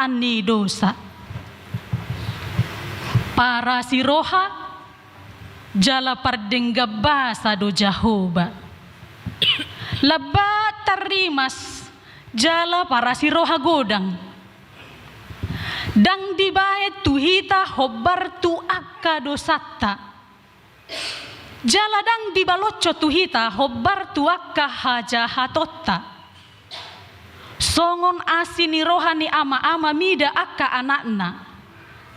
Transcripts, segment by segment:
paan ni dosa. Para si roha jala pardenggabasa do Jahoba. Lebat terimas jala para si roha godang. Dang dibaet tuhita hobar tu akka dosata. Jala dang dibalocco tuhita hobar tu akka haja hatotta. Songon asini rohani ama-ama mida akka anakna.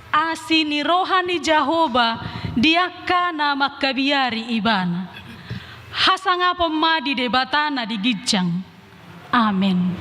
Asini rohani Jahoba diakka nama kabiari ibana. Hasanga pemadi debatana di gijang. Amin.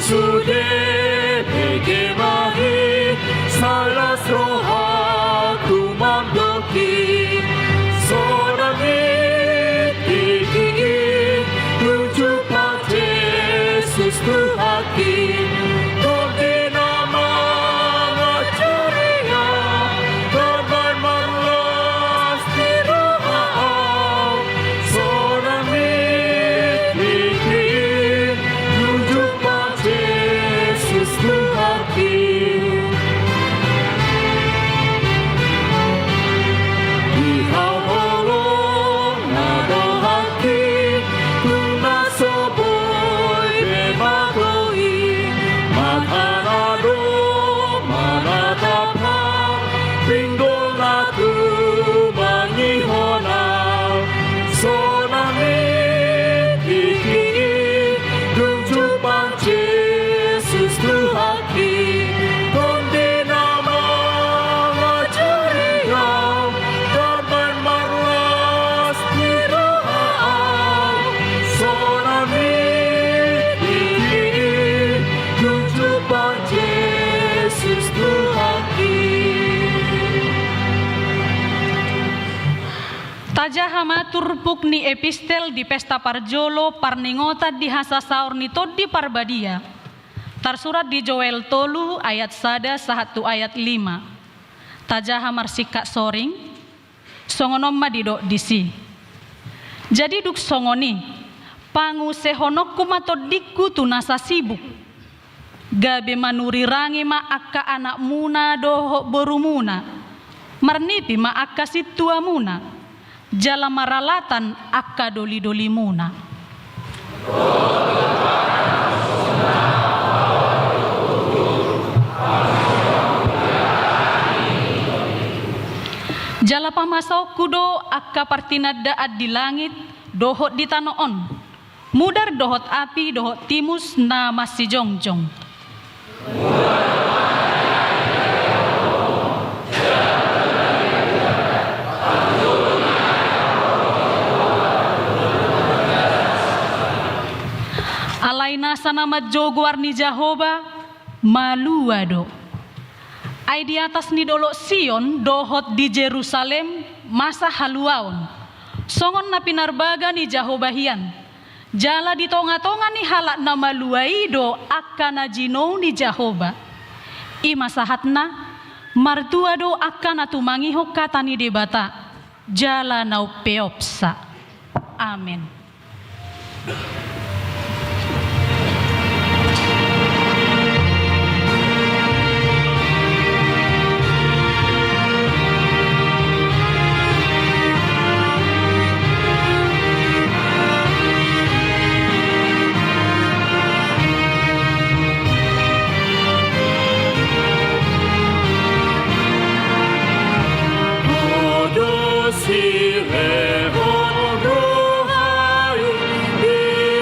Sudah bagaimana salah roha ku mamdoki seorang tinggi tujuh pada Yesus ku haki Tuhan nama ceria teman malas di roha seorang tinggi tujuh pada Yesus ku haki di hawalong nado haki tuna soboy bemagoi matanado manatapang pinggol aku mangihona sonami tiki tunjuk bangce Yesus ku haki konde nama ceria teman malas di roha sonami tiki tunjuk bangce Yesus ku haki Tajaha matur pukni epistel di pesta parjolo parningota di hasasaur ni toddi parbadia. Tersurat di Joel tolu ayat 1 ayat 5. Tajaha marsika soring songonomma didok disi. Jadi duk songoni pangu sehonokku matodikku tunasa sibuk. Gabe manuri rangi ma akka anak muna doho borumuna. Marnipi ma akka situa muna. Jala maralatan akka doli-doli muna. Jala pamasau kudo akka partinadaat di langit dohot di tanoon. Mudar dohot api dohot timus na masih jongjong. Alaina sana majogo warni Jahoba maluado. Ai di atas ni dolo Sion dohot di Jerusalem masa haluaon. Songon na pinarbaga ni Jahobahian. Jala di tonga-tonga ni halak na maluaido akana jino ni Jahoba. Ima sahatna martuado akana tumangiho kata ni debata. Jala nau peopsa. Amin. Si rehon rohayu di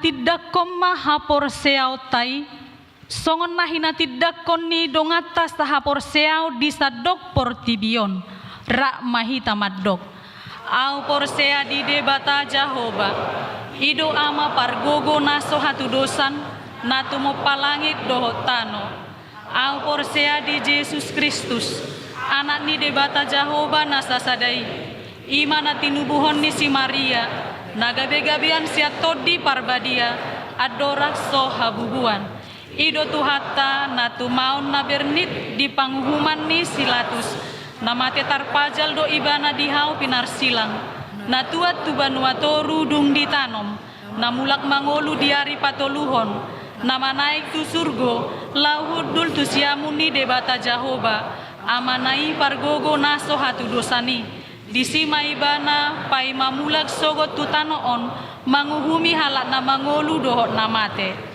tidakkom mahapor seau tai, songon nahina tidakkon ni dongata sahapor seau di sadok portibion, rak mahita maddok. Au porsea di debata Jahoba, ido ama pargogo naso hatu dosan, natumo palangit dohotano. Au porsea di Yesus Kristus, anak ni debata Jahoba nasasadai, imana tinubuhon ni si Maria, nagabe-gabean siat todi parbadia, adorak so habubuan. Ido tuhata natu maun na bernit di panghuman ni silatus, namate tarpajal do ibana dihau pinar silang, natuat tubanuatoru dung ditanom, namulak mangolu diari patoluhon, nama naik tu surgo, lauhudul tu siamuni debata Jahoba, amanai pargogo naso hatu dosani, disima ibana pai mamulak sogot tu tanoon, manguhumi halak na mangolu dohot namate.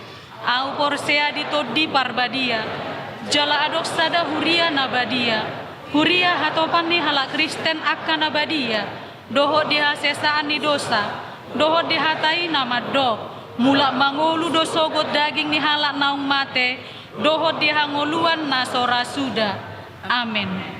Au porsea ditodi parbadia, jala adok sada huria nabadia, huria hatopan ni halak Kristen akan nabadia, dohot dihasesaan ni dosa, dohot dihatai nama dok, mulak mangolu dosogot daging ni halak naung mate, dohot dihangoluan nasora suda. Amin.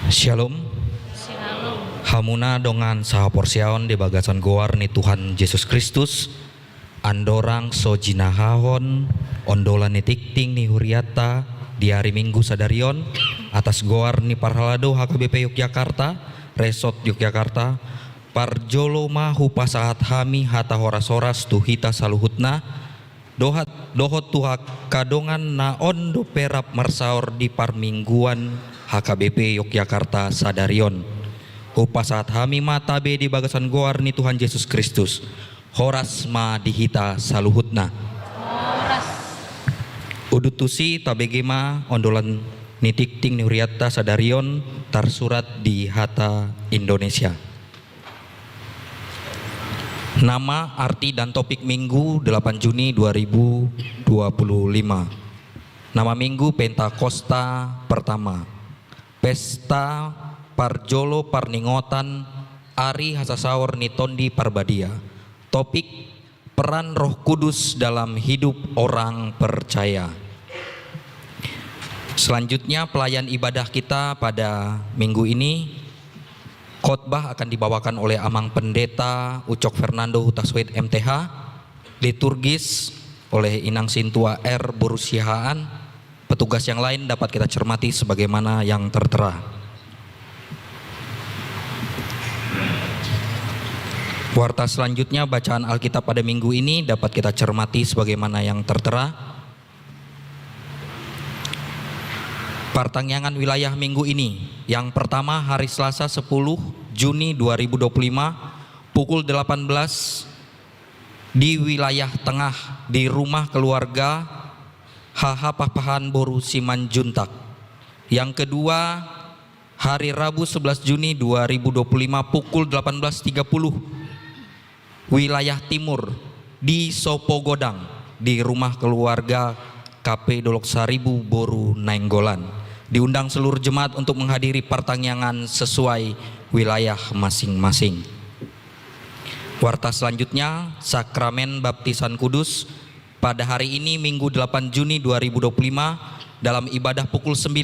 Shalom. Hamuna dongan sahaporsiaon di bagasan goar ni Tuhan Yesus Kristus. Andorang so jinahahon ondola ni tikting ni huriata di hari Minggu sadarion atas goar ni Parhalado HKBP Yogyakarta, Resort Yogyakarta. Parjolo mahu pasahat hami hata horas-horas tuhita saluhutna. Dohot tuha kadongan na ondo perap marsaor di parmingguan HKBP Yogyakarta sadarion. Upasahat hami mata be di bagasan goar ni Tuhan Yesus Kristus. Horas ma dihita saluhutna. Horas. Udutusi tabegema ondolan nitikting niuriata sadarion tarsurat di Hata Indonesia. Nama, arti dan topik Minggu 8 Juni 2025. Nama Minggu Pentakosta pertama. Pesta Parjolo Parningotan Ari Hasasaur Nitondi Parbadia. Topik peran Roh Kudus dalam hidup orang percaya. Selanjutnya pelayan ibadah kita pada minggu ini, khotbah akan dibawakan oleh Amang Pendeta Ucok Fernando Hutaswid MTH, liturgis oleh Inang Sintua R Borusihaan. Petugas yang lain dapat kita cermati sebagaimana yang tertera. Warta selanjutnya bacaan Alkitab pada minggu ini dapat kita cermati sebagaimana yang tertera. Pertangyangan wilayah minggu ini. Yang pertama hari Selasa 10 Juni 2025 pukul 18 di wilayah tengah di rumah keluarga HH Papahan Boru Simanjuntak. Yang kedua hari Rabu 11 Juni 2025 pukul 18.30 wilayah timur di Sopogodang di rumah keluarga KP Dolok Saribu Boru Nainggolan. Diundang seluruh jemaat untuk menghadiri pertangyangan sesuai wilayah masing-masing. Warta selanjutnya sakramen baptisan kudus pada hari ini Minggu 8 Juni 2025 dalam ibadah pukul 9.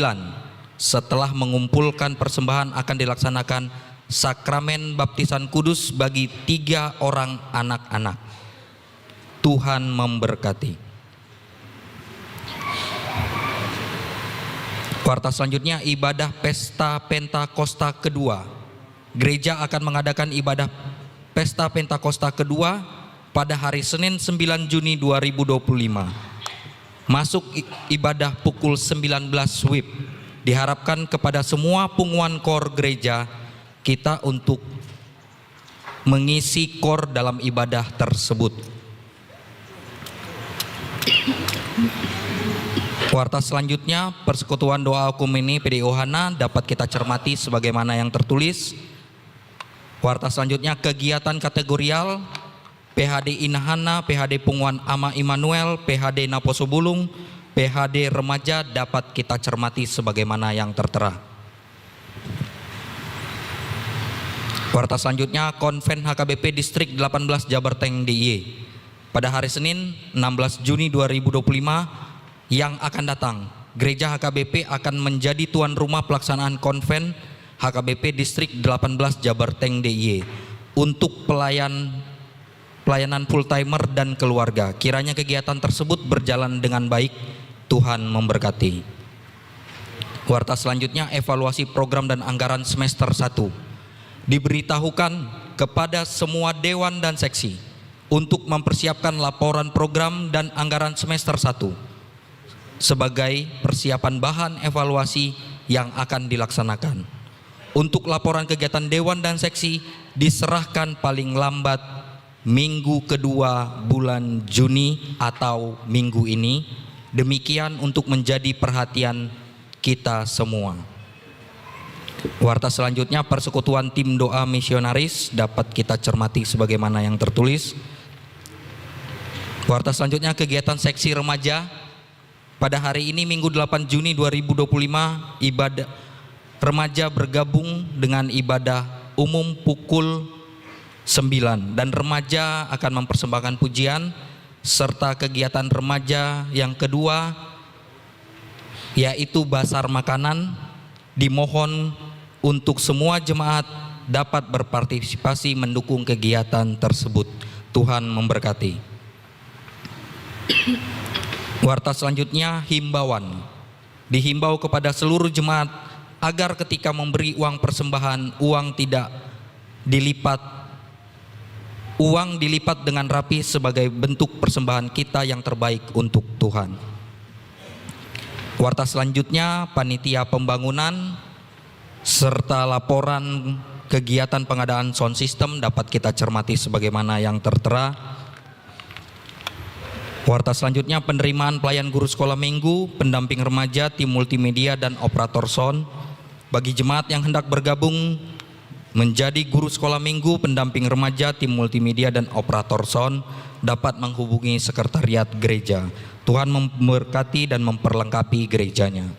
Setelah mengumpulkan persembahan akan dilaksanakan sakramen baptisan kudus bagi 3 orang anak-anak. Tuhan memberkati. Warta selanjutnya ibadah pesta Pentakosta kedua. Gereja akan mengadakan ibadah pesta Pentakosta kedua pada hari Senin 9 Juni 2025. Masuk ibadah pukul 19 WIB. Diharapkan kepada semua pungguan kor gereja kita untuk mengisi kor dalam ibadah tersebut. Warta selanjutnya persekutuan doa Okumene PDI Ohana dapat kita cermati sebagaimana yang tertulis. Warta selanjutnya kegiatan kategorial PHD Inahana, PHD Pungguan Ama Immanuel, PHD Naposobulung, PHD Remaja dapat kita cermati sebagaimana yang tertera. Warta selanjutnya Konven HKBP Distrik 18 Jabarteng DIY pada hari Senin 16 Juni 2025 yang akan datang. Gereja HKBP akan menjadi tuan rumah pelaksanaan Konven HKBP Distrik 18 Jabarteng DIY untuk pelayanan full timer dan keluarga. Kiranya kegiatan tersebut berjalan dengan baik. Tuhan memberkati. Warta selanjutnya evaluasi program dan anggaran semester 1. Diberitahukan kepada semua dewan dan seksi untuk mempersiapkan laporan program dan anggaran semester 1 sebagai persiapan bahan evaluasi yang akan dilaksanakan. Untuk laporan kegiatan dewan dan seksi diserahkan paling lambat minggu kedua bulan Juni atau minggu ini. Demikian untuk menjadi perhatian kita semua. Warta selanjutnya persekutuan tim doa misionaris dapat kita cermati sebagaimana yang tertulis. Warta selanjutnya kegiatan seksi remaja pada hari ini Minggu 8 Juni 2025 ibadah remaja bergabung dengan ibadah umum pukul 9 dan remaja akan mempersembahkan pujian serta kegiatan remaja yang kedua yaitu basar makanan. Dimohon untuk semua jemaat dapat berpartisipasi mendukung kegiatan tersebut. Tuhan memberkati. Warta selanjutnya, himbauan. Dihimbau kepada seluruh jemaat agar ketika memberi uang persembahan, uang dilipat dengan rapi sebagai bentuk persembahan kita yang terbaik untuk Tuhan. Warta selanjutnya, panitia pembangunan serta laporan kegiatan pengadaan sound system dapat kita cermati sebagaimana yang tertera. Warta selanjutnya, penerimaan pelayan guru sekolah minggu, pendamping remaja, tim multimedia dan operator sound. Bagi jemaat yang hendak bergabung menjadi guru sekolah minggu, pendamping remaja, tim multimedia dan operator sound dapat menghubungi sekretariat gereja. Tuhan memberkati dan memperlengkapi gerejanya.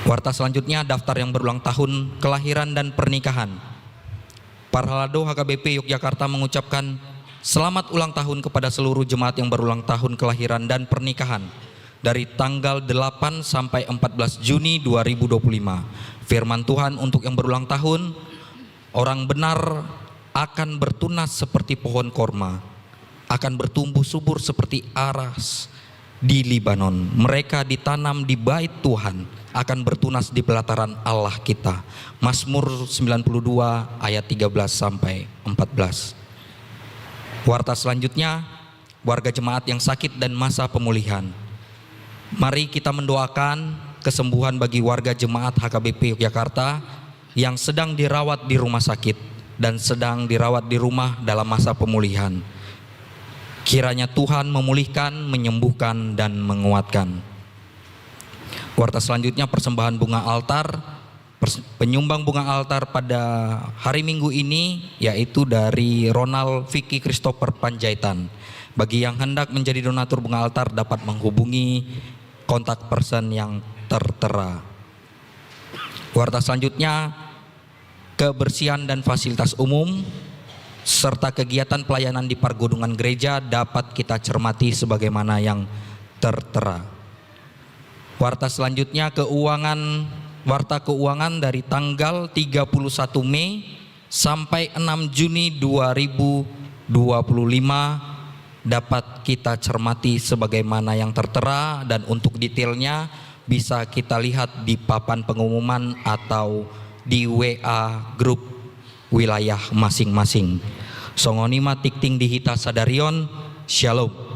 Warta selanjutnya, daftar yang berulang tahun kelahiran dan pernikahan. Parhalado HKBP Yogyakarta mengucapkan selamat ulang tahun kepada seluruh jemaat yang berulang tahun kelahiran dan pernikahan dari tanggal 8 sampai 14 Juni 2025. Firman Tuhan untuk yang berulang tahun, orang benar akan bertunas seperti pohon korma, akan bertumbuh subur seperti aras di Libanon. Mereka ditanam di bait Tuhan, akan bertunas di pelataran Allah kita. Mazmur 92 ayat 13 sampai 14. Warta selanjutnya, warga jemaat yang sakit dan masa pemulihan. Mari kita mendoakan kesembuhan bagi warga jemaat HKBP Yogyakarta yang sedang dirawat di rumah sakit dan sedang dirawat di rumah dalam masa pemulihan. Kiranya Tuhan memulihkan, menyembuhkan, dan menguatkan. Warta selanjutnya, persembahan bunga altar. Penyumbang bunga altar pada hari Minggu ini yaitu dari Ronald Vicky Christopher Panjaitan. Bagi yang hendak menjadi donatur bunga altar dapat menghubungi kontak person yang tertera. Warta selanjutnya, kebersihan dan fasilitas umum serta kegiatan pelayanan di pergunungan gereja dapat kita cermati sebagaimana yang tertera. Warta selanjutnya, warta keuangan dari tanggal 31 Mei sampai 6 Juni 2025 dapat kita cermati sebagaimana yang tertera, dan untuk detailnya bisa kita lihat di papan pengumuman atau di WA grup wilayah masing-masing. Songonima tikting dihita sadarion, shalom.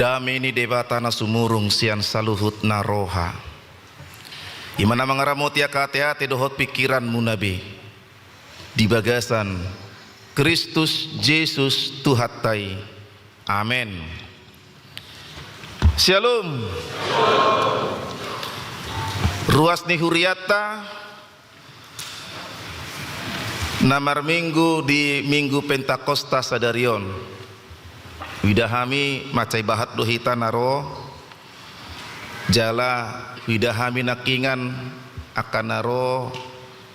Damini debata na sumurung sian saluhut na roha. Imana mangaramutia hati-hati dohot pikiranmu nabi. Di bagasan Kristus Yesus Tuhatai. Amin. Shalom. Ruas ni huriata namar minggu di minggu Pentakosta Sadarion. Widahami macai bahat dohita naro jala widahami nakingan akan naro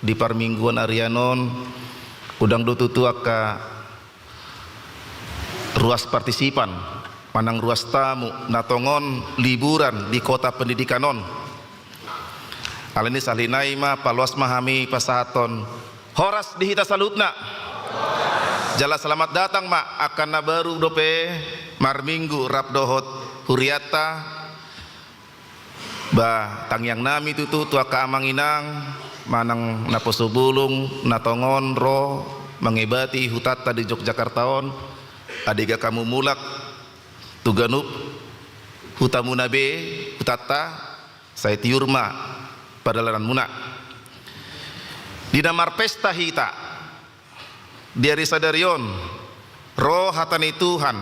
di parmingguan Arianon udang dututu aka ruas partisipan panang ruas tamu natongon liburan di kota pendidikanon alini salinai ma paluas mahami pasahaton horas dihita salutna jala selamat datang mak akan na baru dope marminggu rap dohot huriata ba tangyang nami tutu tua kaamanginang manang naposubulung natongon ro mengebati hutata di Yogyakartaon adiga kamu mulak tuganup hutamu nabe hutata saya tiurma padalaran muna di namar pesta hita dari sadarion roh hatani Tuhan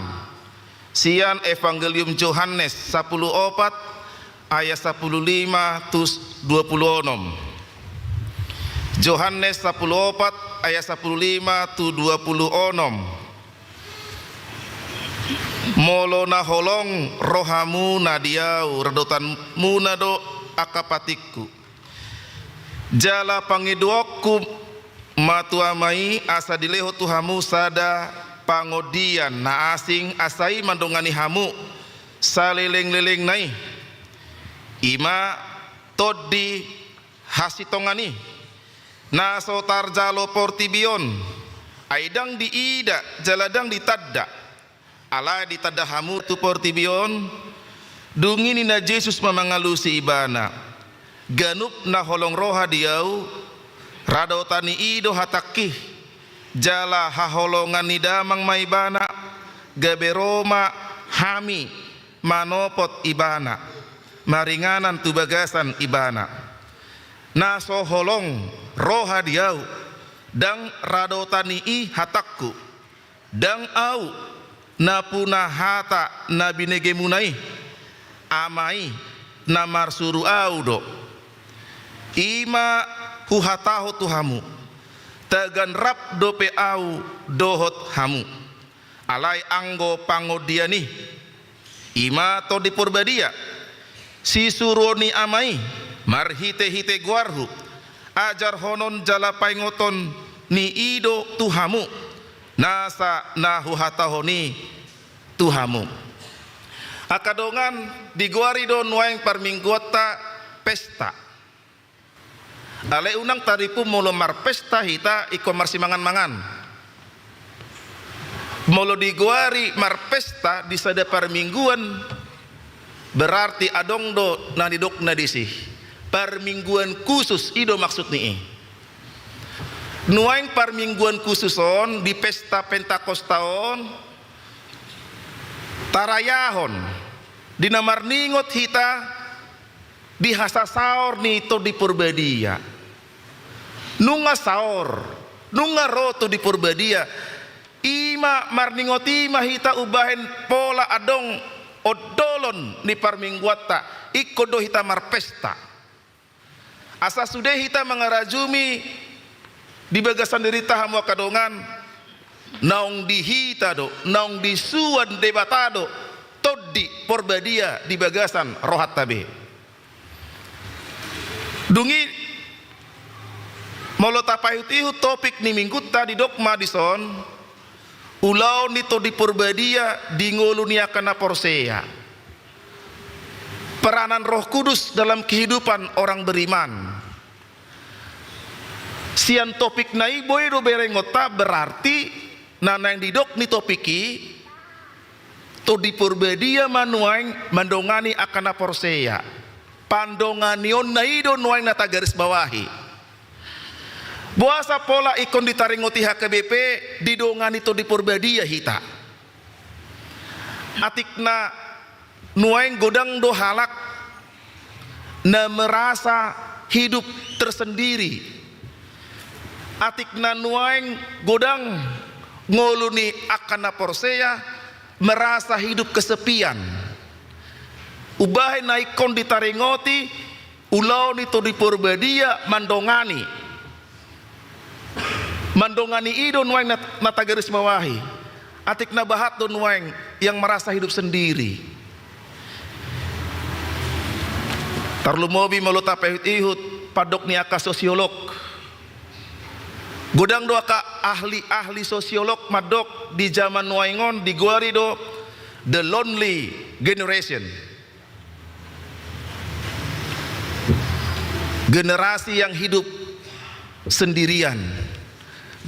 Sian Evangelium Yohanes 14 ayat 15 tus 26. Yohanes 14 ayat 15 tu 26. Molo na holong rohamu nadiau redotanmu nado akapatiku. Jala pangiduokku matu amai asa dileho tuhamu sada pangodian na asing asai mandongani hamu saleleng-leleng nai. Ima todi hasitongani na sotar jalo portibion aidang di ida jaladang di tadda ala di tadda hamu tu portibion dungini na Jesus mamangalusi ibana ganup na holong roha diau radotani ido hatakih jala haholongan ni damang maibana gaberoma hami manopot ibana maringanan tu bagasan ibana na so holong roha diau dang radotani i hatakku dang au na puna hata na binegemunai amai na marsuru au do ima huhataho tuhamu tagan rap dope au dohot hamu alai anggo pangodiani ima to dipurbadia si suroni amai marhite-hite guarhu ajar honon jala paingoton ni ido tuhamu nasa nahu hatahoni tuhamu akadongan diguari do nuaing parmingguota pesta ale unang taripu molo mar pesta hita iko marsimangan-mangan molo diguari mar pesta di sada parmingguan berarti adong do na didok na disih parmingguan khusus ido maksud ni nuaing parmingguan khususon di pesta Pentakostaon tarayahon di namar ningot hita di hasasaor ni to di purbadia nunga saor nunga roto di purbadia ima marningot ima hita ubahen pola adong odolon ni parmingguata ikodo hita marpesta asa sudah hita mengarajumi di bagasan derita hamu kadongan naung dihita do naung disuan debatado todi porbadia di bagasan rohat tabe dungi molo tapayut ihu topik ni minggu tadi dokma dison ulau nito di porbadia di ngolunia kana porsea peranan Roh Kudus dalam kehidupan orang beriman. Sian topik nai boy do berengota berarti nana yang didok ni topiki to di purbadia manuang mandongani akana porsea pandonganion nai do nuang nata garis bawahi buasa pola ikon ditaringoti HKBP didongani to di purbadia hita atikna nuang godang do halak na merasa hidup tersendiri atikna nuang godang ngoluni akana porsea merasa hidup kesepian ubahe naikon ditaringoti ulau nito di purbadia mandongani ido nuang nata garis bawahi atikna bahat do nuang yang merasa hidup sendiri tarlu mobi melota pehut ihut padok niaka sosiolog godang doa ka ahli sosiolog madok di zaman nuaingon di guari do the lonely generation generasi yang hidup sendirian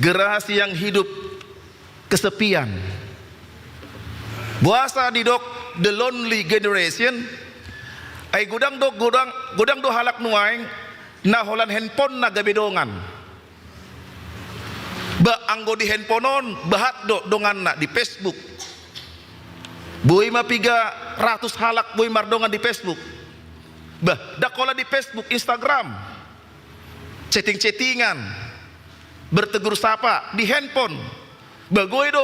generasi yang hidup kesepian buasa di dok the lonely generation ay godang do halak nuaing na holan handphone na gabedongan ba anggo di handphoneon bahat do dongan na di Facebook boy mapiga ratus halak boy mardongan di Facebook bah dakola di Facebook Instagram chattingan bertegur sapa di handphone bagoy do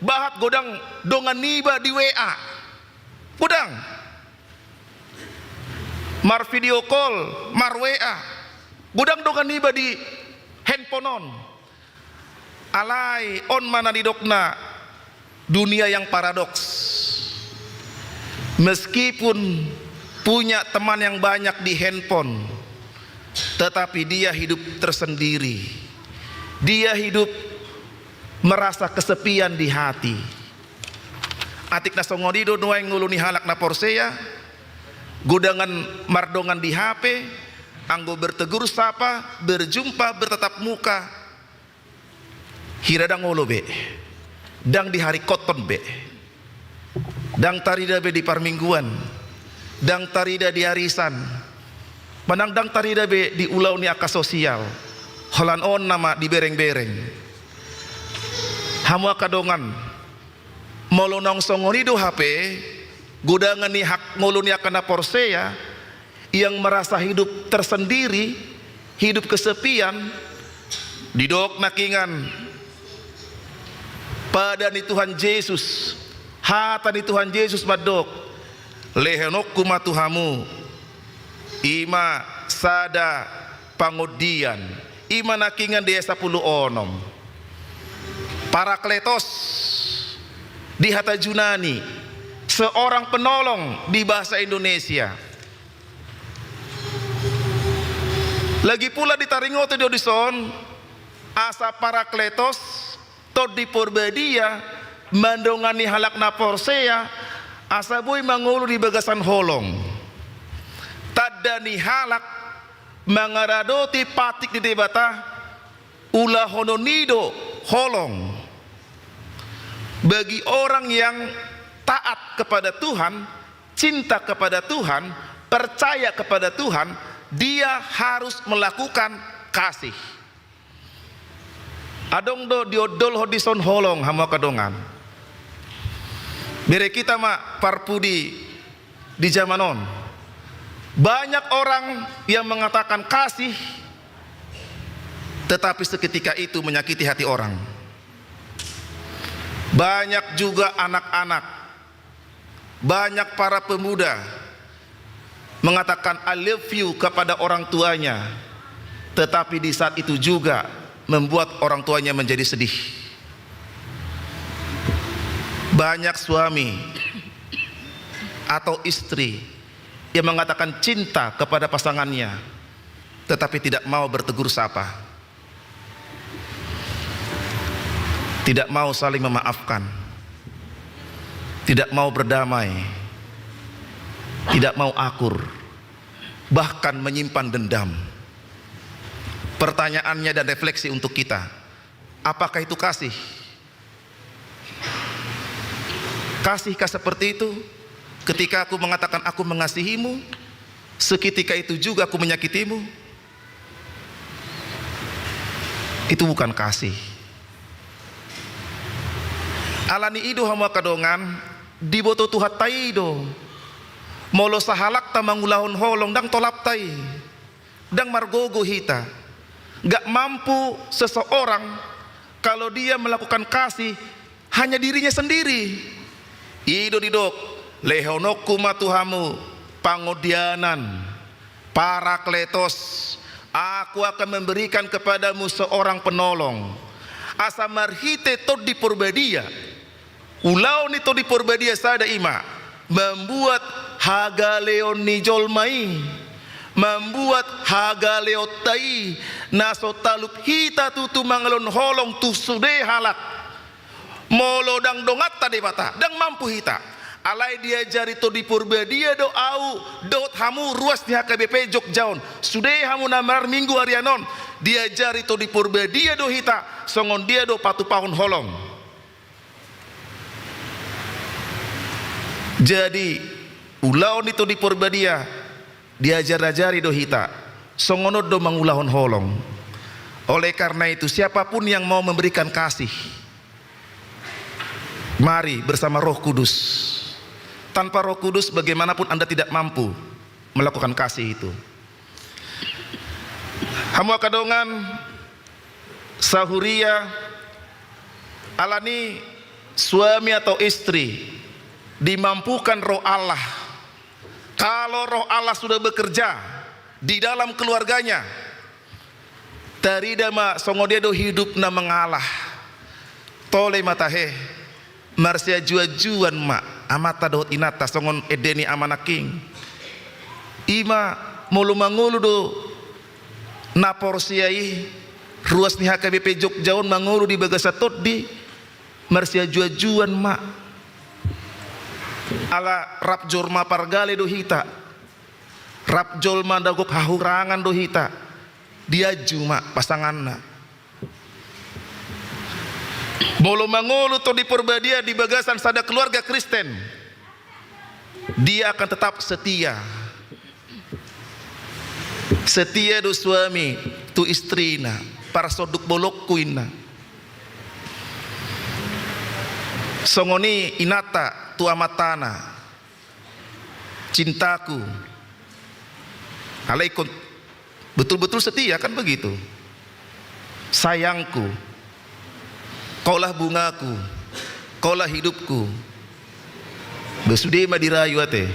bahat godang dongan niba di WA. Godang mar video call, mar WA. Godang dongan niba di handphone. Alai on mana didokna dunia yang paradoks. Meskipun punya teman yang banyak di handphone, tetapi dia hidup tersendiri. Dia hidup merasa kesepian di hati. Atik na songodido nuang nguluni halak na porseya, godangan mardongan di HP, anggo bertegur sapa, berjumpa, bertatap muka. Hiradang ngolo be, dang di hari koton be, dang tarida be di parmingguan, dang tarida di arisan, panang dang tarida be di ulau ni aka sosial, holan on nama di bereng-bereng. Hamu akadongan, molo nong songonido HP, godangan ni hak molo ni akana porseya, yang merasa hidup tersendiri, hidup kesepian, didok nakingan, pada ni Tuhan Yesus, hata ni Tuhan Yesus madok, lehenok kumatuhamu, ima sada pangudian, ima nakingan dia 10 onom. Parakletos di hata Junani, seorang penolong di bahasa Indonesia. Lagi pula di Taringoto di Odison, asa parakletos to di porbadia mandongani halak na porseya, asa boy mangulu di bagasan holong. Tada ni halak mangaradoti patik di debata ulah hononido holong. Bagi orang yang taat kepada Tuhan, cinta kepada Tuhan, percaya kepada Tuhan, dia harus melakukan kasih. Adong do diodol hodison holong hama kadongan. Bere kita mak parpudi di zamanon. Banyak orang yang mengatakan kasih, tetapi seketika itu menyakiti hati orang. Banyak juga anak-anak, banyak para pemuda mengatakan I love you kepada orang tuanya, tetapi di saat itu juga membuat orang tuanya menjadi sedih. Banyak suami atau istri yang mengatakan cinta kepada pasangannya, tetapi tidak mau bertegur sapa, tidak mau saling memaafkan, tidak mau berdamai, tidak mau akur, bahkan menyimpan dendam. Pertanyaannya dan refleksi untuk kita, apakah itu kasih? Kasihkah seperti itu? Ketika aku mengatakan aku mengasihimu, seketika itu juga aku menyakitimu? Itu bukan kasih. Alani ido hama kadongan diboto tuhat taido molo sahalak ta mangulahon holong dang tolap tai dang margogo hita. Gak mampu seseorang kalau dia melakukan kasih hanya dirinya sendiri. Ido didok lehonok kumatuhamu pangodianan parakletos, aku akan memberikan kepadamu seorang penolong. Asa marhite tod di porbadia ulau ni tod di porbadia sada ima membuat hagaleon ni jolmai, membuat hagaleotai naso talup hita tutu mangalon holong tu sude halak molo dang dongat tadi bata dang mampu hita alai dia jari to di porbadia do au dot hamu ruas di HKBP Jogjaon sude hamu namar minggu arianon dia jari to di porbadia do hita songon dia do patu pahun holong. Jadi ulau nito di porbadia diajar-ajari do hita songonod do mangulahon holong. Oleh karena itu siapapun yang mau memberikan kasih, mari bersama Roh Kudus. Tanpa Roh Kudus bagaimanapun Anda tidak mampu melakukan kasih itu. Hamu kadongan sahuria alani suami atau istri dimampukan roh Allah. Kalau roh Allah sudah bekerja di dalam keluarganya, tarida ma songo dia do hidup na mengalah. Tole matahe marsia jua-juan ma amata dohot inata songon edeni amanaking. Ima mulu mangulu do na porsiai ruas ni HKBP Jogjaon mangulu di bagasatot di marsia jua-juan ma ala rap jorma pargale do hita, rap jolma dagok hahurangan do hita, dia juma pasanganna molo mangolo to di perbadia di bagasan sada keluarga Kristen, dia akan tetap setia do suami tu istrina para soduk bolok kuina songoni inata tu amatana cintaku alaikum, betul-betul setia kan begitu. Sayangku, kaulah bungaku, kaulah hidupku. Besude ma dirayu ate.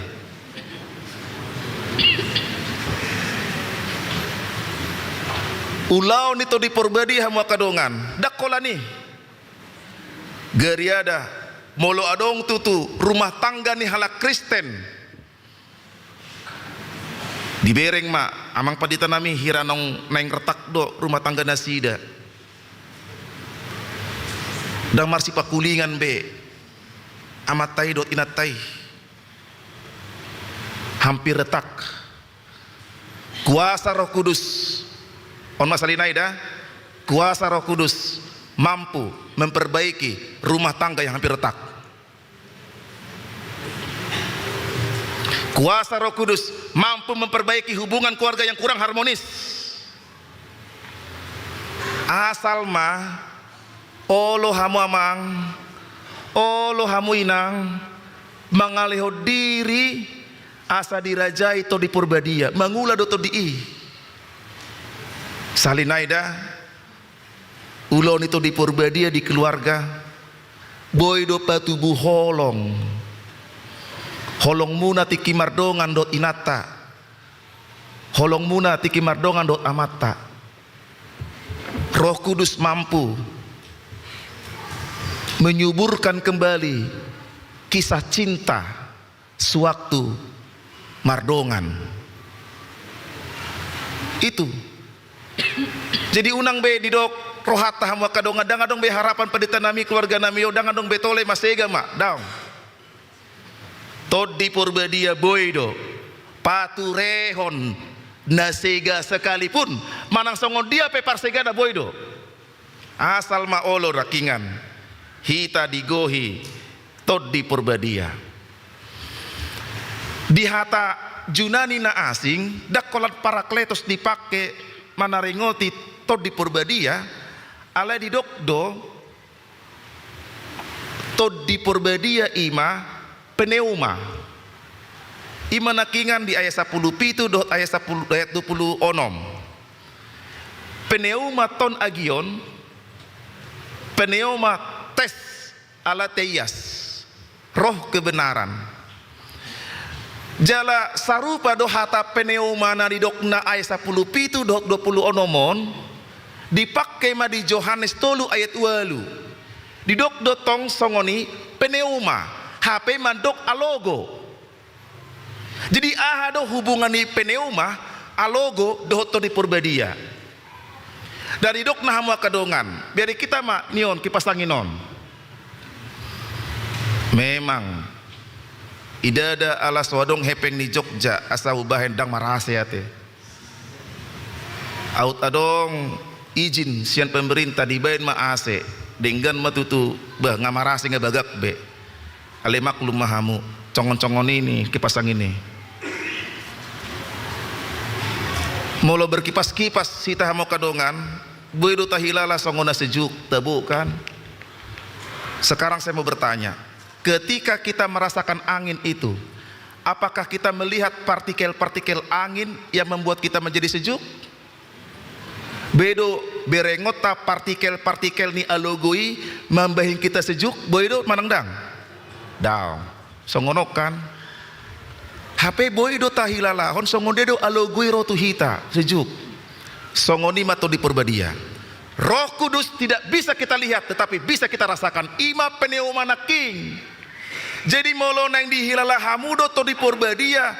Ulau nito di porbadi hamu kadongan dak kola ni geriada molo adong tutu rumah tangga ni halak Kristen dibereng ma amang padita nami hiranong neng retak do rumah tangga nasida dang marsi pakulingan be amatai dot inatai hampir retak. Kuasa Roh Kudus on masalinai dah, kuasa Roh Kudus mampu memperbaiki rumah tangga yang hampir retak. Kuasa Roh Kudus mampu memperbaiki hubungan keluarga yang kurang harmonis. Asal mah olo hamu amang, olo hamu inang mangaleho diri asa dirajai to di purbadia mangula do to di salinaida ulon itu di purbadia di keluarga boy do patubu holong muna tiki mardongan dot inata, holong muna tiki mardongan dot amata. Roh Kudus mampu menyuburkan kembali kisah cinta sewaktu mardongan itu. Jadi unang be didok rohata hamu kadonga dangadong be harapan padita nami keluarga nami yo dangadong be tole masega mak daung tod di purbadia boydo patu rehon nasega sekalipun manang songon dia pe parsega da boydo asal ma olo rakingan hita digohi tod di purbadia di hata junani na asing dak kolat parakletos dipake manaringoti tod di purbadia ala di dokdo tod di purbadia ima pneuma ima nakingan di ayat 10 dot ayat 10 ayat 20 onom pneuma ton agion pneuma tes ala teias roh kebenaran jala sarupa do hata pneuma na di dokna ayat 10 dot 20 onomon dipakai ma di Yohanes 3 ayat 8 di dok dotong songoni pneuma HP mandok alogo. Jadi ahado hubungan ni pneuma alogo dohoto di purbadia. Dari dok na hamu kadongan. Biar kita ma nion kipasanginon. Memang idada ala swadong hepeng ni Jogja asa ubah hendang marahasiate. Aut adong izin sian pemerintah dibain ma ase dengan matutu bah ngamarasi ngabagak be. Ale maklum mahamu congon-congon ini kipasang ini molo berkipas-kipas sita hamu kadongan boydo tahilala songona sejuk tabu kan. Sekarang saya mau bertanya, ketika kita merasakan angin itu apakah kita melihat partikel-partikel angin yang membuat kita menjadi sejuk? bedo berengota partikel-partikel ni alogoi membahin kita sejuk boido manangdang daw songonokan HP boido tahilalahon songondedo alogoi rotu hita sejuk songoni mato di Purbadia. Roh Kudus tidak bisa kita lihat tetapi bisa kita rasakan. Ima pneumana king. Jadi molo nang dihilala hamudo to di Purbadia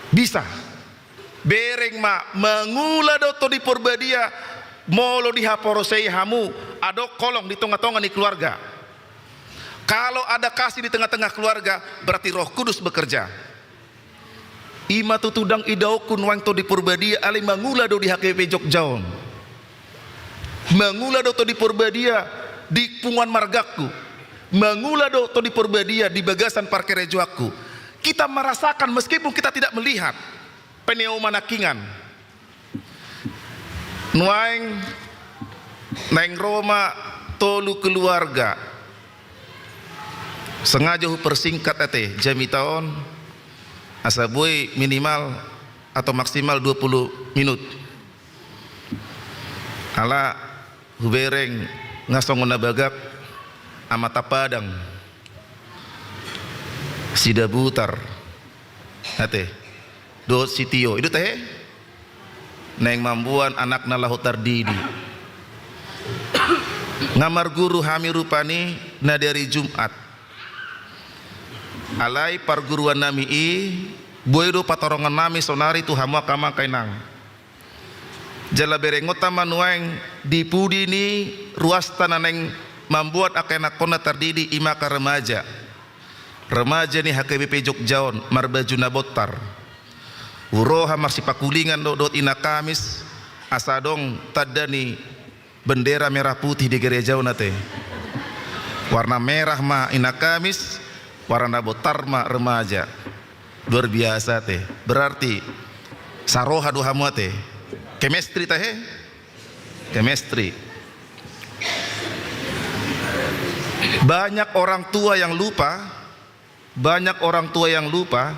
bisa. Bereng ma mengula do to di Purbadia molo di haporosei hamu ado kolong di tengah-tengah di keluarga. Kalau ada kasih di tengah-tengah keluarga berarti Roh Kudus bekerja. Ima tutudang idaukun wang to di Purbadia ali mangula do di HKP Jogjaon. Mangula do to di Purbadia di Punguan Margaku. Mangula do to di Purbadia di bagasan parkir rejoaku. Kita merasakan meskipun kita tidak melihat pneumanakingan. Nuaing neng Roma tolu keluarga. Sengaja persingkat ate jami tahun asabui minimal atau maksimal 20 minut. Ala hubereng ngasongona bagak amata padang sida butar ate do sitio itu teh neng mambuan anak nalahotar didi ngamar guru hami rupani na dari Jumat alai parguruan nami boydo patorongan nami sonari tu hama kama kainang jala berengota manuang di pudi ni ruas tananeng membuat akena kona terdidi imaka remaja ni HKBP Jogjaon marbajuna botar uroha marsi pakulingan dot ina Kamis asadong tadani bendera merah putih di gereja nate warna merah ma ina Kamis warna botar ma remaja luar biasa teh berarti saroha doha mua teh chemistry teh chemistry. Banyak orang tua yang lupa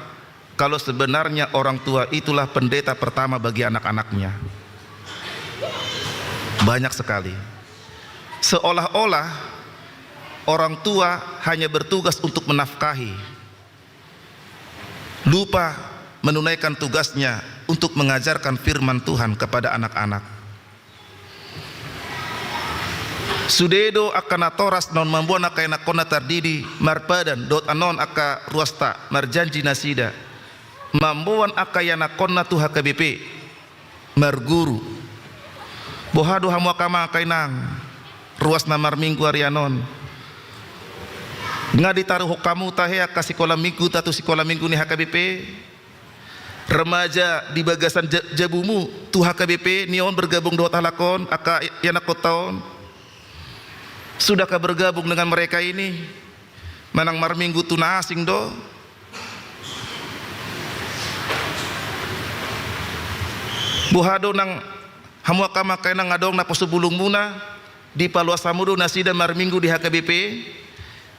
kalau sebenarnya orang tua itulah pendeta pertama bagi anak-anaknya. Banyak sekali seolah-olah orang tua hanya bertugas untuk menafkahi, lupa menunaikan tugasnya untuk mengajarkan firman Tuhan kepada anak-anak. Sudedo akana toras non mambuana kaina kona tardidi marpadan dot anon aka ruasta marjanji nasida mambuan akayana kona tu HKBP marguru bohado hamu akama kainang ruas namar minggu arianon ngadi taruh kamu tahea ka sekolah minggu tatu sekolah minggu ni HKBP remaja di bagasan jabumu tu HKBP nion bergabung dua talakon aka yana kotaon sudahkah bergabung dengan mereka ini manang mar minggu tu na asing do buhado nang hamu akama kainang ngadong na posubulung muna di Paluasamudo nasida mar minggu di HKBP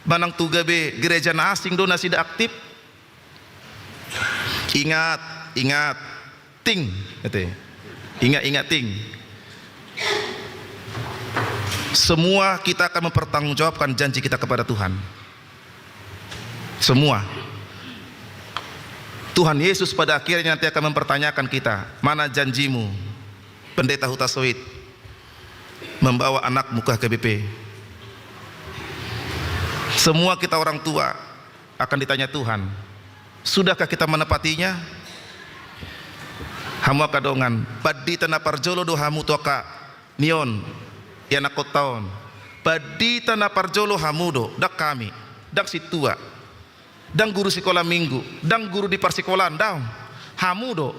manang tugabe gereja na asing do nasida aktif. Ingat ting ingat ting semua kita akan mempertanggungjawabkan janji kita kepada Tuhan. Semua Tuhan Yesus pada akhirnya nanti akan mempertanyakan kita, mana janjimu pendeta Huta Soit membawa anakmu ke HKBP. Semua kita orang tua akan ditanya Tuhan, sudahkah kita menepatinya? Hamu kadongan padi tanah parjolo do hamu toka nion yana kotaon padi tanah parjolo hamu do dak kami dak situa dang guru sekolah minggu dang guru di persikolan daun hamu do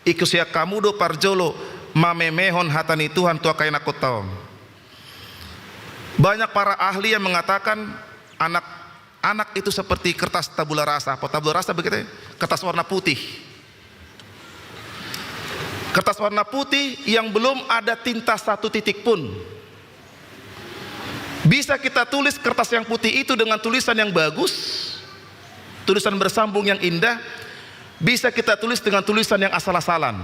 ikusia kamu do parjolo mamemehon hatani Tuhan tua kaina kotaon. Banyak para ahli yang mengatakan anak itu seperti kertas tabula rasa. Apa tabula rasa begitu? Kertas warna putih. Kertas warna putih yang belum ada tinta satu titik pun. Bisa kita tulis kertas yang putih itu dengan tulisan yang bagus, tulisan bersambung yang indah. Bisa kita tulis dengan tulisan yang asal-asalan.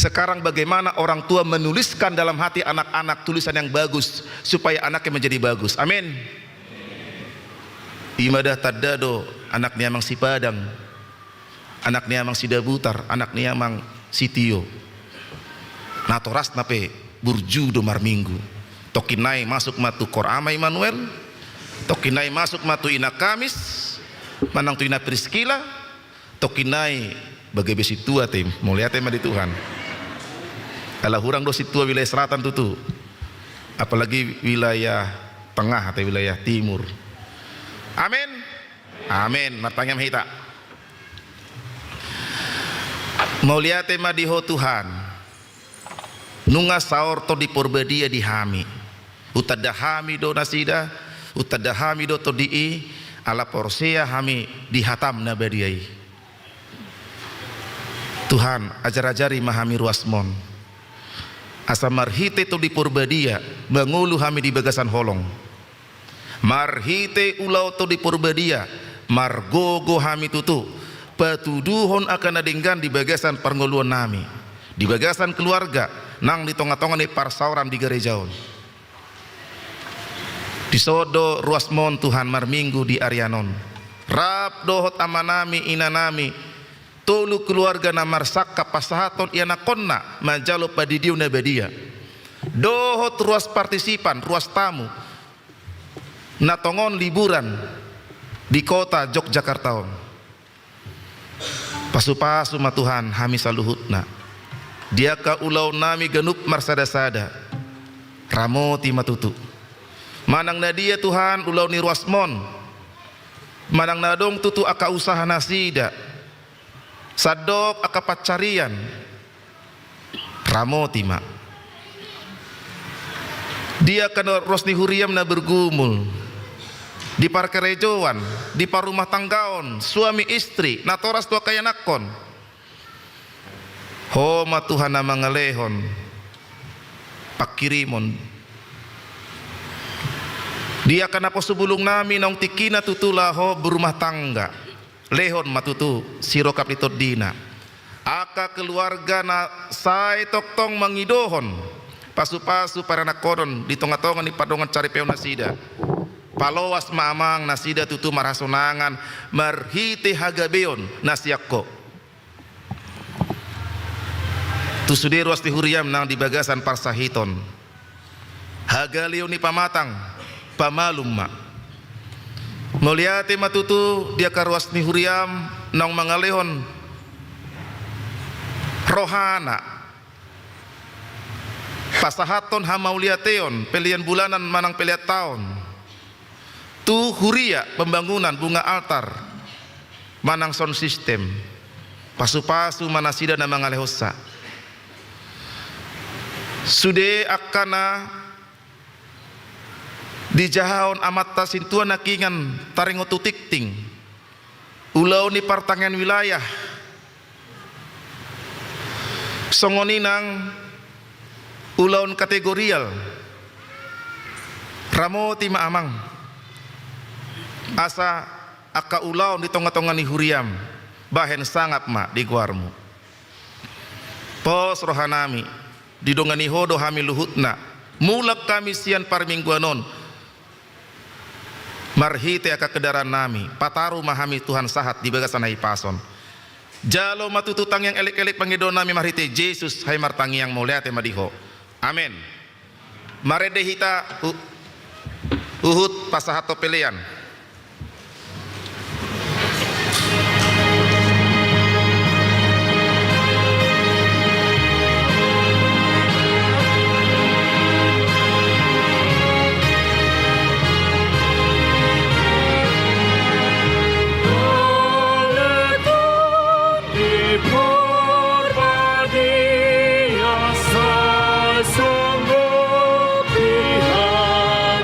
Sekarang bagaimana orang tua menuliskan dalam hati anak-anak tulisan yang bagus supaya anaknya menjadi bagus. Amin. Imadah tadado, anaknya mang si Padang, anaknya mang si Dabutar, anaknya mang si Tio. Natoras nape burju do marminggu. Tokinai masuk matu Korama Immanuel, tokinai masuk matu Ina Kamis, manang tu Ina Priskila, tokinai bagai besi tua tim, mau lihat tema di Tuhan. Kalau hurang dosi tua wilayah selatan tutu, apalagi wilayah tengah atau wilayah timur. Amin, amin. Matanya mahita. Mau lihat tema di ho Tuhan. Nunga saor to di porbadia di hami. Utada hami do nasida, utada hami do to di ala porsea hami di hatam nabadiai. Tuhan ajar-ajari mahami ruasmon. Asa marhite to di porbadia mengulu hami di bagasan holong. Marhite ulau to di porbadia margogo hami tutu patuduhon akan adenggan di bagasan perngoluan nami, di bagasan keluarga nang di tonga-tonga ni parsauran di gerejaon. Di sodo ruasmon Tuhan marminggu di Arianon. Rap dohot amanami inanami tolu keluarga namar sakka pasahaton iana konna majalo padidiu nabadia. Dohot ruas partisipan, ruas tamu natongon liburan di kota Yogyakarta. Pasu-pasu ma Tuhan hami saluhutna. Dia ka ulau nami genup marsada-sada. Ramoti matutu. Manang na dia Tuhan ulau ni ruasmon. Manang nadong tutu aka usaha nasida. Sadok aka pacarian. Ramoti ma. Dia kan rosni huriam na bergumul. Di parkerejoan, di parumah tanggaon, suami istri, natoras tua kaya nakon. Homa Tuhan na mangalehon, pakirimon. Dia kana po subulong nami nong tikina tutulaho berumah tangga. Lehon matutu sirokap litod dina. Aka keluarga na say toktong mangidohon. Pasu-pasu para nakoron di tonga-tonga ni padongan cari peon nasida. Palowas maamang nasida tutu marasonangan marhite hagabeon nasiakko. Tusudero asti huriam nang di bagasan parsahiton. Hagaleo ni pamatang pamalum ma. Moliate matutu dia karuas ni huriam nang mangalehon rohana. Pasahaton hamauliateon pelian bulanan manang peliat tahun. Tu huria pembangunan bunga altar manang sound system pasu-pasu manasida na mga lehosa sude akana di jahon amat tasintuan nakingan taringotu tikting ulau ni partangan wilayah songoninang ulaun kategorial ramoti maamang asa aka ulau di tonga-tonga ni huriam bahen sangat ma di guarmu pos rohanami di dongani hodo hami luhutna mulak kami sian parmingguanon marhite aka kedaran nami pataru mahami Tuhan sahat di bagasan hai pason jalo matututang yang elek-elek pangidon nami marhite Yesus hai martangi yang mulia temadiho amin marede hita uhut pasahato pelean. Sungguh Tuhan,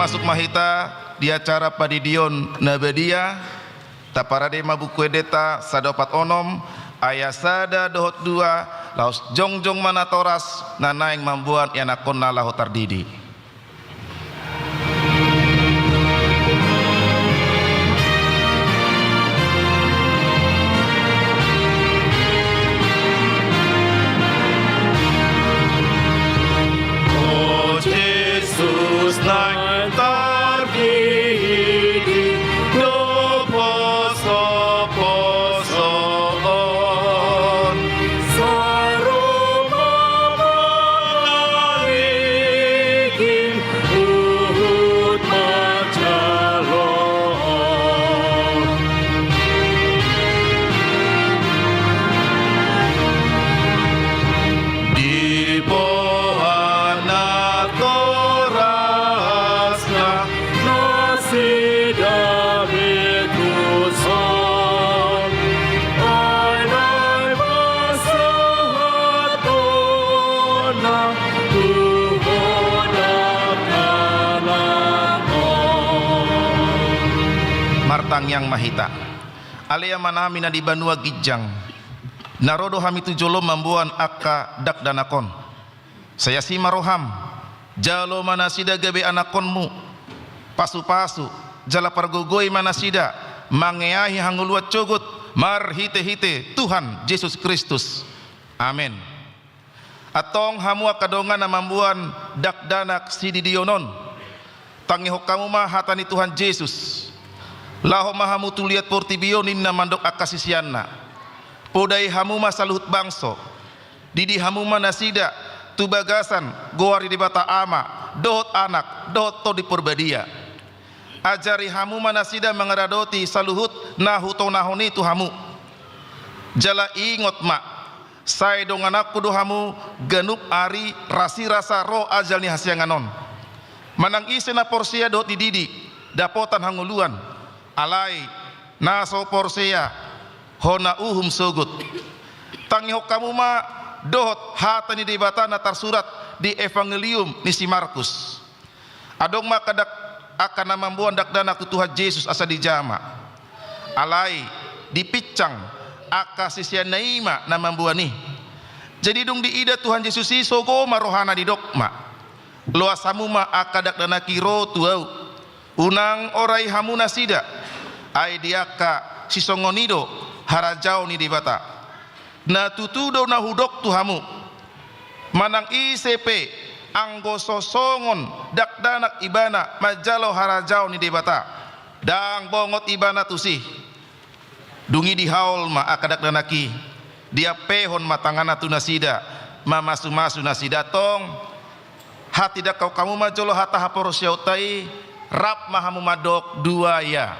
masuk mahita di acara padidion nabadia taparade mabuku edeta sadopat onom ayasada dohot dua laos jongjong manatoras nanaing mambuan yanakon nalahu tardidi. Martang yang mahita alea manami na di banua gijang narodo hami tujolo mambuan akka dak danakon saya si maroham jalo manasida gabe anakonmu pasu-pasu jala pargogoi manasida mangeahi hanguluat cogut mar hite-hite Tuhan Yesus Kristus amin. Atong hamua kadongan na mambuan dak danak sididionon tangihok kamu mah hatani Tuhan Yesus laho mahamu tuliat portibio ninna mandok akasisianna podai hamuma saluhut bangso didi hamuma nasida tubagasan goari di bata ama dohot anak dohot to di porbadia ajari hamuma nasida mengeradoti saluhut nahu to nahoni tu hamu jala ingot ma sai dongan aku do hamu ganup ari rasi rasa ro ajal ni hasianganon manang isena porsia dohot di didi dapotan hanguluan alai naso porsea hona uhum sogut tangihok kamu ma dohot hatani di batana tersurat di evangelium ni si Markus adong ma kadak akan namambuan dak dana ku Tuhan Yesus asa di jama alai dipicang aka sisian naima namambuan ni Jadi dung di ida Tuhan Yesus sogo marohana di dokma. Loa samuma akadak dana kiro tuau. Unang orai hamuna sida. Ai diaka sisongonido harajau ni dibata. Na tutudo na hudok tuhamu. Manang ICP anggo sosongon dakdanak ibana majalo harajau ni dibata. Dang bongot ibana tusi. Dungi di haul ma akadak danaki. Dia pehon matangana tu nasida. Ma masu-masu nasida tong. Hati dak kau kamu majolo hata haporo syautai. Rap mahamu madok dua ya.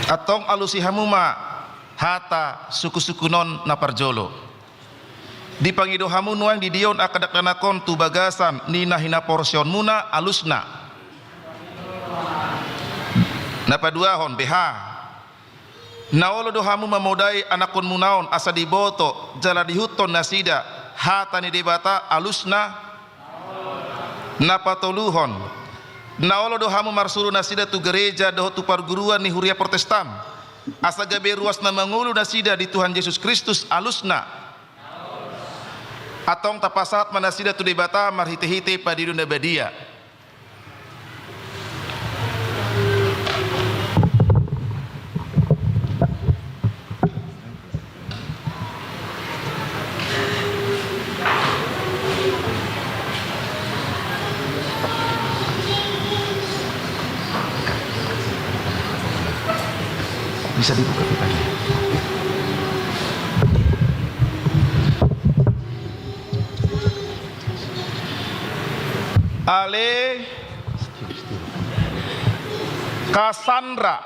Atong alusihamuma hata suku-suku non naparjolo. Di pangido hamu nuang di dion akadak danakon tu bagasan nina hina porsion muna alusna. Napa dua hon BH. Naolo do hamu mamodai anakon munaon asa diboto jala dihuton nasida hata ni debata alusna. Napa toluhon. Naolo do hamu marsuru nasida tu gereja doh tu perguruan ni huria Protestan. Asa gabe ruas na mangulu nasida di Tuhan Yesus Kristus alusna. Atong tapasat manasida tu debata marhite-hite padidun badia. Bisa dibuka petanya. Ale Cassandra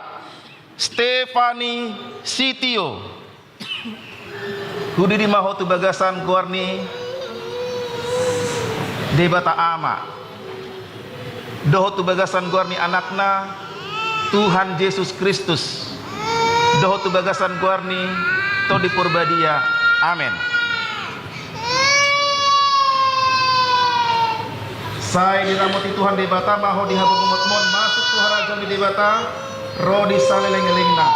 Stefani Sitio Hudi di mahotu bagasan guarni debata ama dohotu bagasan guarni anakna Tuhan Yesus Kristus dohotu bagasan guarni to di purbadia. Amin. Saya diramoti Tuhan debata maho dihabungumut mon masuk Tuhan raja di debata roh di saleleng-elengna.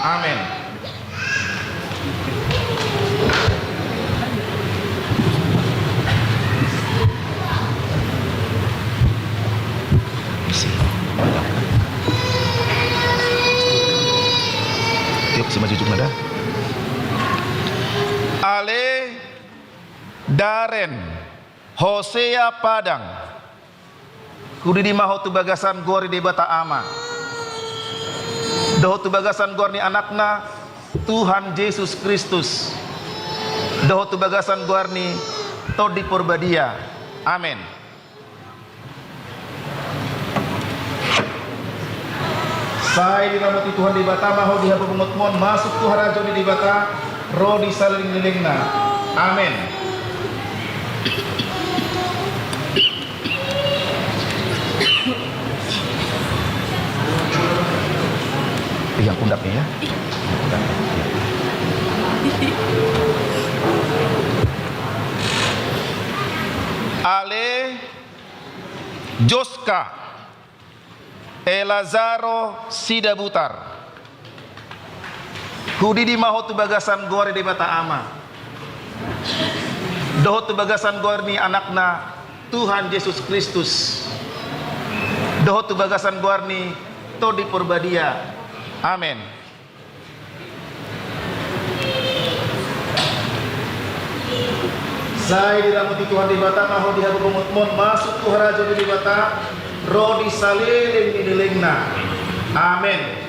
Amin. Tiap si maju nada. Ale Daren Hosea Padang Kudi di maho tu bagasan gori di bata ama. Doho tu bagasan gori ni anakna Tuhan Yesus Kristus. Doho tu bagasan gori ni to di purbadia. Amin. Saya diramati Tuhan di bata maho di habungumut mon masuk Tuhan raja di bata roh di saling-lilingna. Amin. Yang pundaknya ya. Ale Joska Elazaro Sidabutar Hudi di maho tu bagasan gori di mata ama. Doho tu bagasan gori ni anakna Tuhan Yesus Kristus. dohot tu bagasan guarni to di purbadia. Amin. Saya diramuti Tuhan di bata maho dihabu pengutmon masuk tu harajo di bata ro di saliling di lingna. Amin.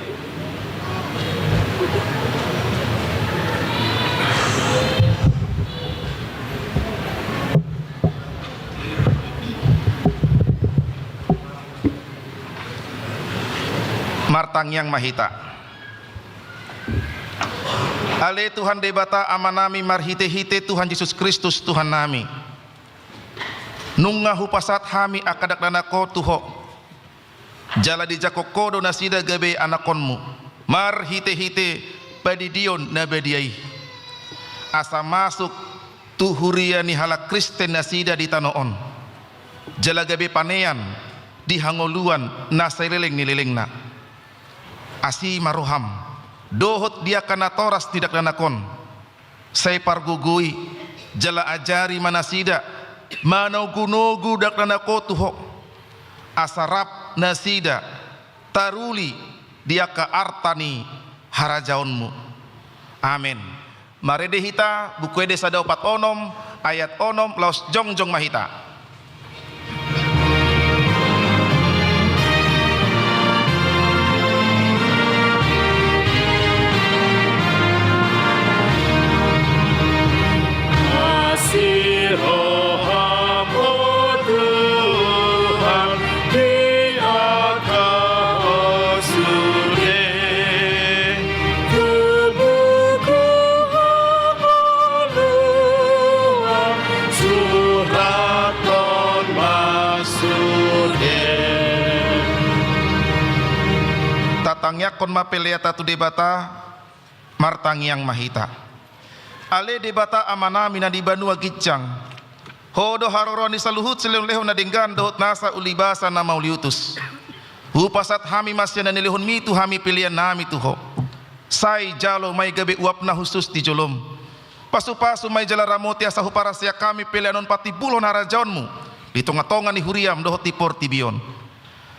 Martang yang mahita ale Tuhan debata amanami marhite-hite Tuhan Yesus Kristus Tuhan nami nunga hupasat hami akadak danako tuho jala di jakokodo nasida gabe anakonmu marhite-hite padidion nabadiai asa masuk tuhuriani hala Kristen nasida di tanoon jala gabe panean di hangoluan nasaileleng nilelengna asi maroham dohot dia kana toras tidak danakon saya pargugui jala ajari manasida manogu-nogu dak danako tuho asarap nasida taruli dia ka artani harajaonmu. Amin. Marede hita buku ede sada 4 onom ayat onom laos jongjong mahita. Tatangnya kon mapeleata tu debata martang yang mahita ale debata amana mina di banua gicang hodo haroroni saluhut selehun lehun nadinggan dohot nasa ulibasa na mauliutus hupasat hami masya na nilehun mitu hami pilihan nami tuho sai jalo may gabe uap na husus di jolom pasu-pasu may jala ramoti asa huparasya kami pilihanon pati bulon harajaonmu di tonga-tonga ni huriam dohot di portibion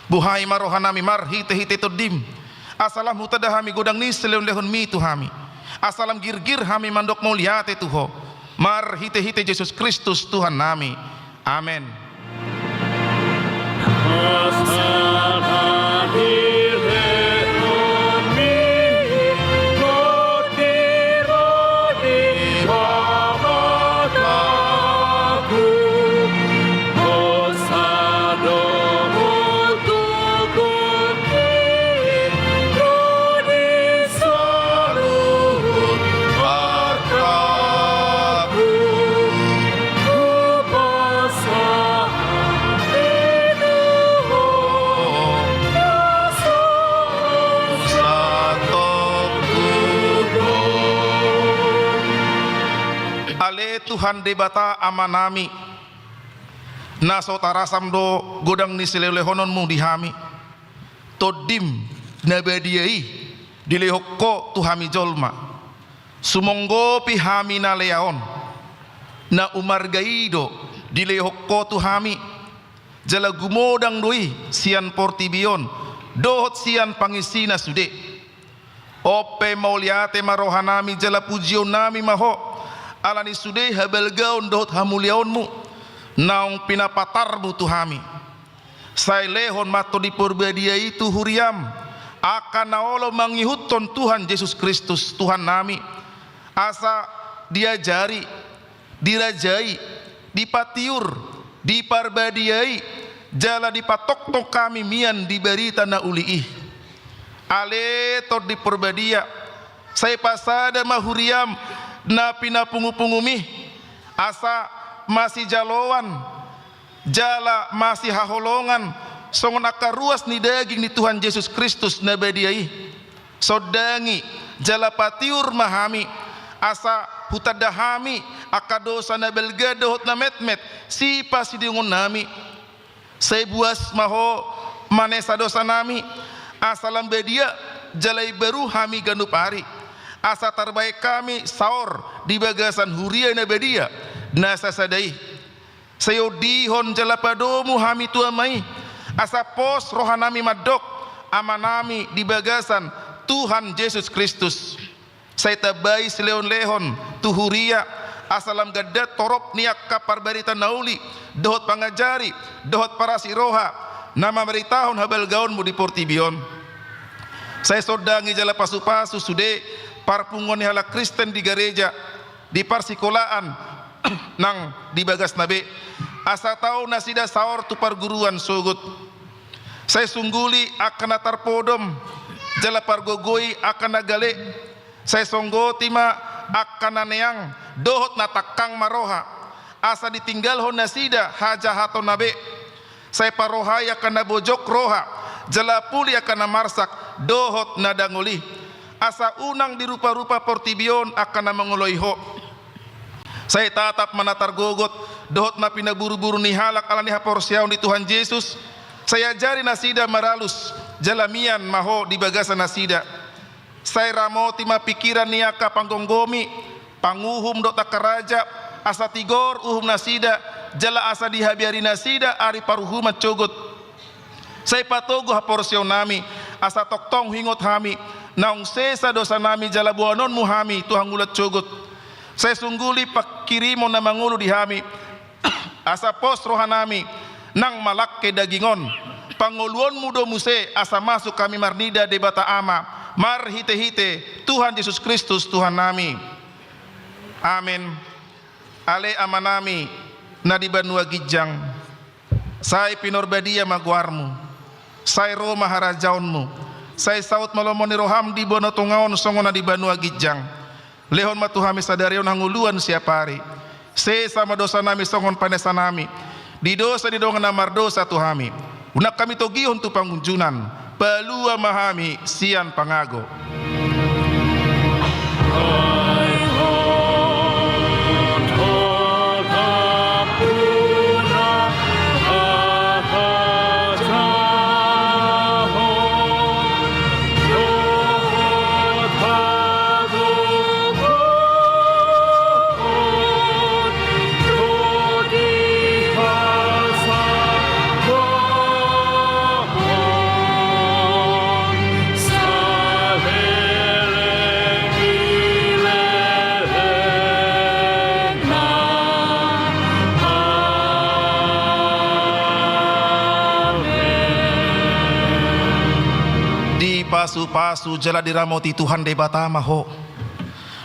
buhay marohanami marhite-hite todim asalam hutada hami godang nis selehun lehun mitu hami asalam gir-gir hami mandok mauliate tuho mar hite-hite Yesus Kristus Tuhan nami. Amin. Tuhan debata amanami naso tarasam do godang ni selelehononmu dihami todim nabadiai dilehokko tuhami jolma sumonggo pihami na leaon na umargaido dilehokko tuhami jala gumodang doi sian portibion dohot sian pangisina sude ope mauliate marohanami jala pujion nami maho alani sude habal gaun dohot hamuliaonmu naung pinapatarmu tuhami sai lehon mato di purbadia itu huriam akan naolo mangihuton Tuhan Yesus Kristus Tuhan nami asa diajari dirajai dipatiur diparbadiai jala dipatok-tok kami mian diberi tanah uliih ale to di purbadia sai pasada mahuriam na pinapungu-pungumi asa masih jaloan jala masih haholongan songon akaruas ni daging ni Tuhan Yesus Kristus nabadiai sodangi jala patiur mahami asa hutadahami akadosa na belga dohot na metmet si pasidingon nami say buas maho manesa dosa nami asalam bedia jalai baru hami ganupari asa terbaik kami saur di bagasan huria na bedia nasa sadai sayo dihon jala padomu hami tuamai asa pos rohanami madok amanami di bagasan Tuhan Yesus Kristus. Saya tabai seleon-lehon tuhuria asalam gadat torop niak kapar barita nauli dohot pangajari dohot para siroha nama meritahon habal gaunmu di Portibion. Saya sodangi jala pasu-pasu sude parpungon hala Kristen di gereja di parsikolaan nang di bagas nabe asa tau nasida saor tu parguruan sugut. Saya sungguli akan atar podom jala pargogoi akan nagale. Saya songgoti ma akan naneang dohot natakang maroha asa ditinggal hon nasida haja hato nabe. Saya parohai akan nabojok roha jala puli akan namarsak dohot nadanguli asa unang di rupa-rupa Portibion akan namangoloiho. Saya tatap manatar gogot dohot na pinaburu-buru ni halak ala ni haporsiaw ni Tuhan Yesus. Saya jari nasida maralus jalamian maho di bagasan nasida. Saya ramoti ma pikiran niaka panggonggomi panguhum dota karaja asa tigor uhum nasida jala asa dihabiari nasida ari paruhumat cogot. Saya patogo haporsiaw nami asa toktong hingot hami naung sesa dosa nami jala buanon muhami Tuhan ngulat cogot. Saya sungguli pakirimo na mangulu di hami asa pos rohanami nang malak ke dagingon panguluan mudo muse asa masuk kami marnida debata ama mar hite-hite Tuhan Yesus Kristus Tuhan nami. Amin. Ale amanami na di Banua Gijang sai pinorbadia maguarmu sai Roma harajaunmu sai saut malomoni roham di bono tungaon songona di Banua Gijang lehon matuhami sadarion hanguluan siapari se sama dosa nami songon panesa nami di dosa di dongan namar dosa tuhami unak kami togihon tu pangunjunan palua mahami sian pangago. Pasu-pasu jala diramoti Tuhan debatama ho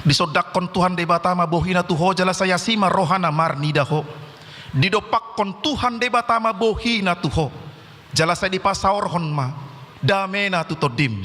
disodakon Tuhan debatama bohina tuho jala saya sima rohana marnida ho didopakon Tuhan debatama bohina tuho jala saya dipasaor hon ma damena tutodim.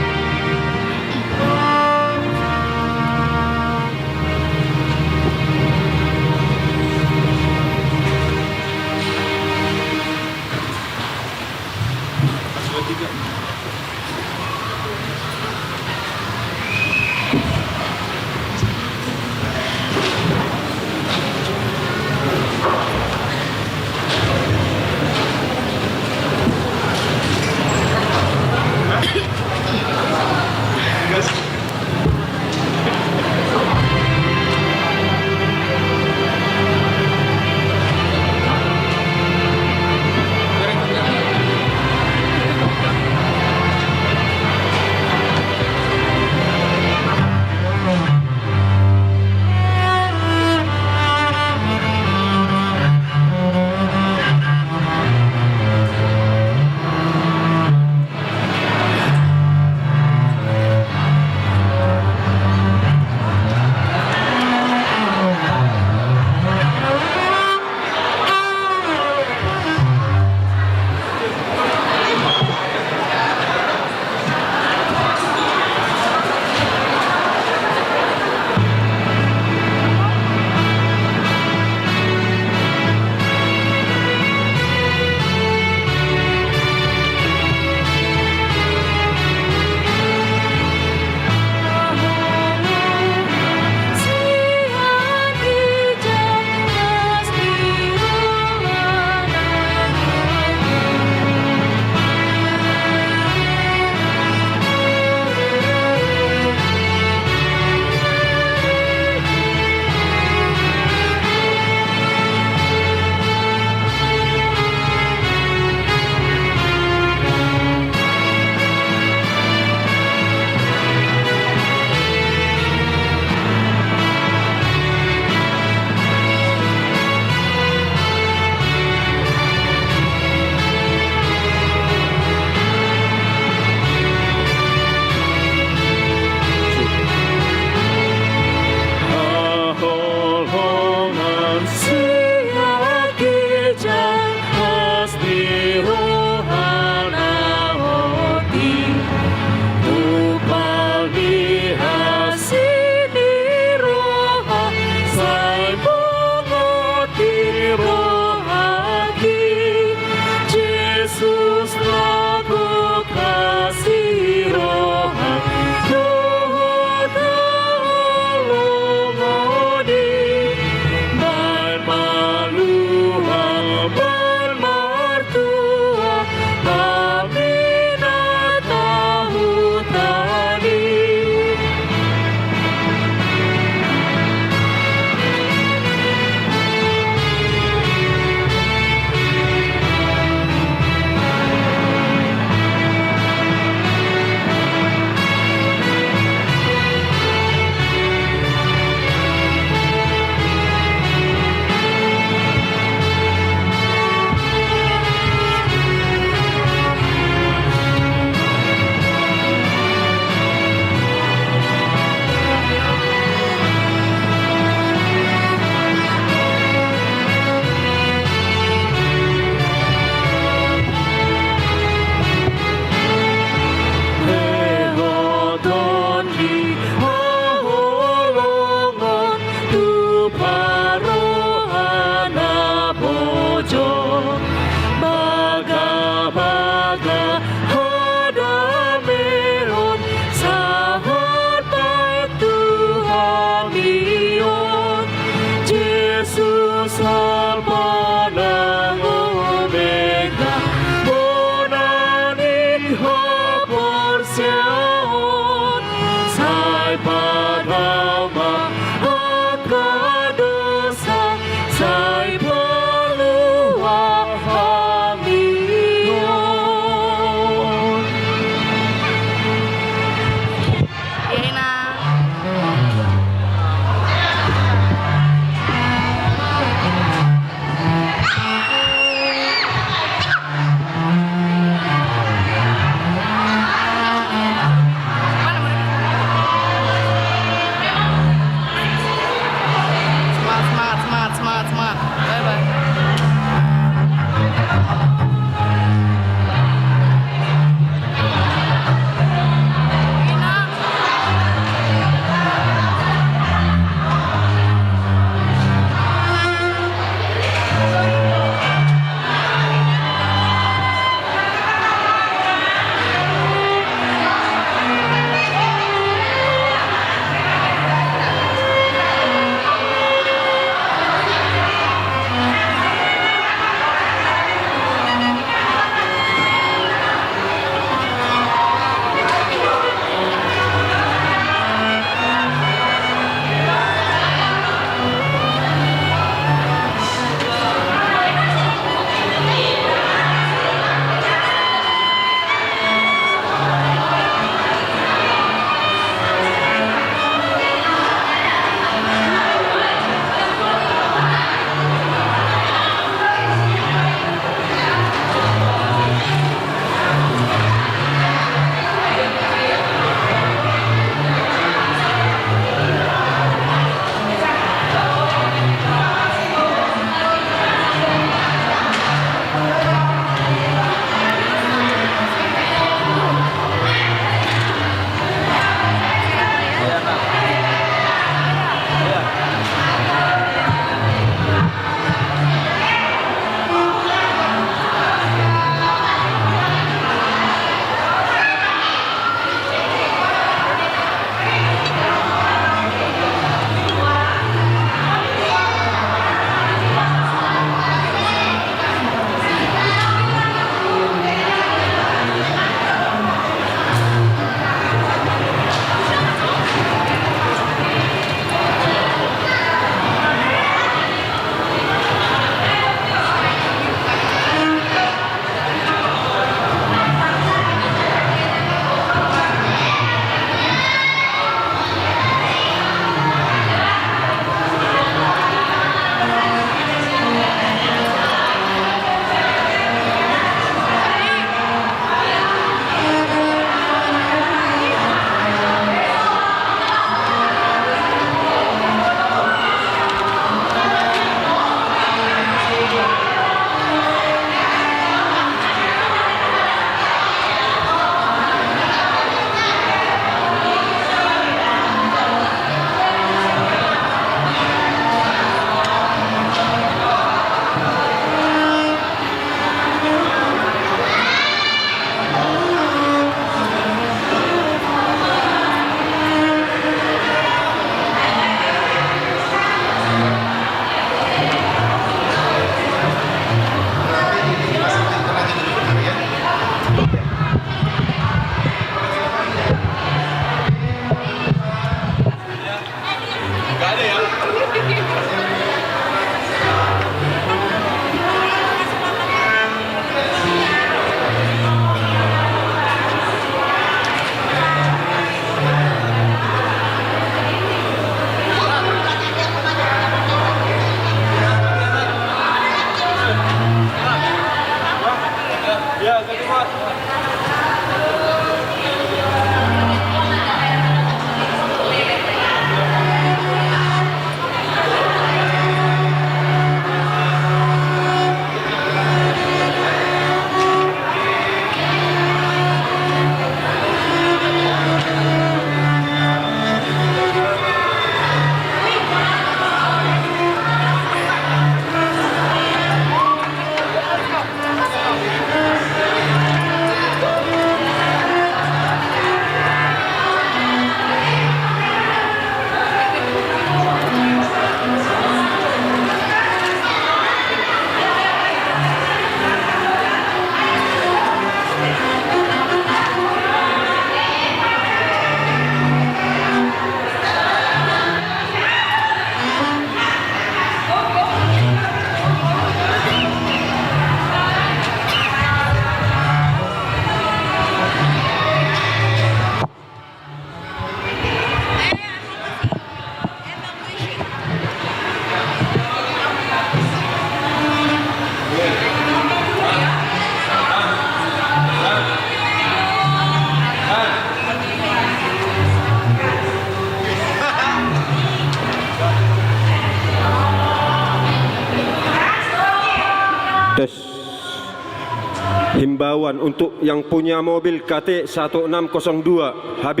Himbauan untuk yang punya mobil KT 1602 HB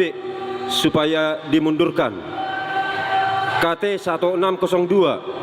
supaya dimundurkan. KT 1602